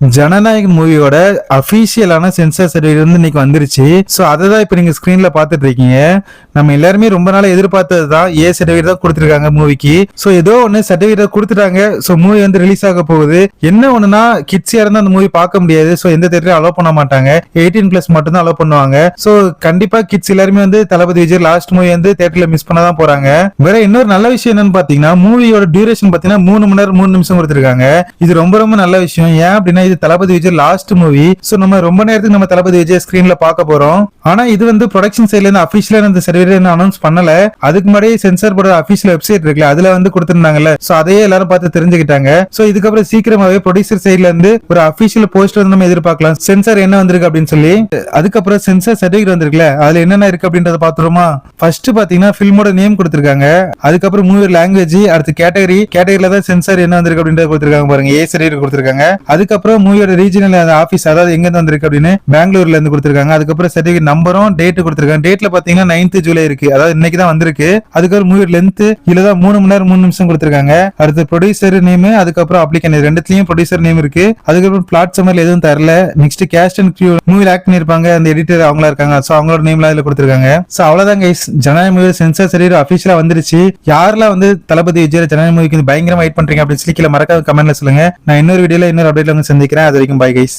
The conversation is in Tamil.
ஜனநாயகன் மூவியோட அபிஷியலான சென்சார் சர்டிபிகேட் வந்து இன்னைக்கு வந்துருச்சு. ஸோ அதை தான் இப்போ நீங்க ஸ்கிரீன்ல பார்த்துட்டு இருக்கீங்க. நம்ம எல்லாருமே ரொம்ப நாள் எதிர்பார்த்தது தான் ஏ சர்டிபிகேட் தான் கொடுத்துருக்காங்க மூவிக்கு. ஸோ ஏதோ ஒன்று சர்டிபிகேட் கொடுத்துட்டாங்க. ஸோ மூவி வந்து ரிலீஸ் ஆக போகுது. என்ன ஒண்ணுனா கிட்ஸியா இருந்தா அந்த மூவி பார்க்க முடியாது. ஸோ எந்த தேட்டரையும் அலோவ் பண்ண மாட்டாங்க. 18+ மட்டும் தான் அலோவ் பண்ணுவாங்க. ஸோ கண்டிப்பா கிட்ஸ் எல்லாருமே வந்து தளபதி விஜய் லாஸ்ட் மூவி வந்து தேட்டர்ல மிஸ் பண்ண தான் போறாங்க. வேற இன்னொரு நல்ல விஷயம் என்னன்னு பாத்தீங்கன்னா மூவியோட டியூரேஷன் பாத்தீங்கன்னா 3 மணி நேரம் 3 நிமிஷம் கொடுத்துருக்காங்க. இது ரொம்ப ரொம்ப நல்ல விஷயம். ஏன் அப்படின்னா இது தளபதி விஜய் லாஸ்ட் மூவி. சோ நம்ம ரொம்ப நேரத்துக்கு நம்ம தளபதி விஜய் ஸ்கிரீன்ல பார்க்க போறோம். ஆனா இது வந்து ப்ரொடக்ஷன் சைடுல இருந்து அபிஷியலா இந்த சர்டிபிகேட் அனௌன்ஸ் பண்ணல. அதுக்கு முன்னாடி சென்சார் போர்டு அபிஷியல் வெப்சைட் இருக்குல்ல, அதுல வந்து கொடுத்திருந்தாங்கல்ல. சோ அதையே எல்லாரும் பார்த்து தெரிஞ்சுக்கிட்டாங்க. சோ இதுக்கப்புறம் சீக்கிரமாவே ப்ரொடியூசர் சைடுல இருந்து ஒரு அபிஷியல் போஸ்டர் வந்து நம்ம எதிர்பார்க்கலாம். சென்சார் என்ன வந்திருக்கு அப்படின்னு சொல்லி. அதுக்கப்புறம் சென்சார் சர்டிபிகேட் வந்திருக்குல்ல, அதுல என்னென்ன இருக்கு அப்படின்றத பாத்துருமா. ஃபர்ஸ்ட் பாத்தீங்கன்னா ஃபில்மோட நேம் கொடுத்திருக்காங்க. அதுக்கப்புறம் மூவி லாங்குவேஜ், அடுத்து கேட்டகரியில தான் சென்சார் என்ன வந்திருக்கு அப்படின்றத கொடுத்திருக்காங்க பாருங்க. ஏ சர்டிபிகேட் கொடுத்திருக்காங்க. அதுக்கப்புறம் மூவியோட ரீஜனல் ஆபீஸ், அதாவது எங்க இருந்து வந்திருக்கு அப்படின்னு பெங்களூர்ல இருந்து கொடுத்திருக்காங்க. அதுக்கப்புறம் சர்டிபிகேட் நம்பரும் டேட் கொடுத்திருக்காங்க. டேட்ல பாத்தீங்கன்னா 9th ஜூலை இருக்கு, அதாவது இன்னைக்கு தான் வந்திருக்கு. அதுக்கப்புறம் மூவி லென்த் இதுலதான் 3 மணி நேரம் 3 நிமிஷம் கொடுத்திருக்காங்க. அடுத்து ப்ரொடியூசர் நேம், அதுக்கப்புறம் அப்ளிகேஷன் ரெண்டுலயும் ப்ரொடியூசர் நேம் இருக்கு. அதுக்கப்புறம் பிளாட் சம்மர்ல எதுவும் தரல. நெக்ஸ்ட் கேஸ்ட் அண்ட் கிரூ மூவில ஆக்ட் பண்ணிருப்பாங்க, அந்த எடிட்டர் அவங்களா இருக்காங்க. சோ அவங்களோட நேம்ல அதுல கொடுத்திருக்காங்க. சோ அவ்வளவுதான் கைஸ், ஜனநாயக மூவி சென்சார் சர்டிபிகேட் அபிஷியலா வந்துருச்சு. யாரெல்லாம் வந்து தளபதி விஜய் ஜனநாயக மூவிக்கு பயங்கரமா வெயிட் பண்றீங்க அப்படின்னு சொல்லி கீழே மறக்காம கமெண்ட்ல சொல்லுங்க. நான் இன்னொரு வீடியோல இன்னொரு அப்டேட்ல வந்து சந்திக்கிறேன். அது வரைக்கும் பை கைஸ்.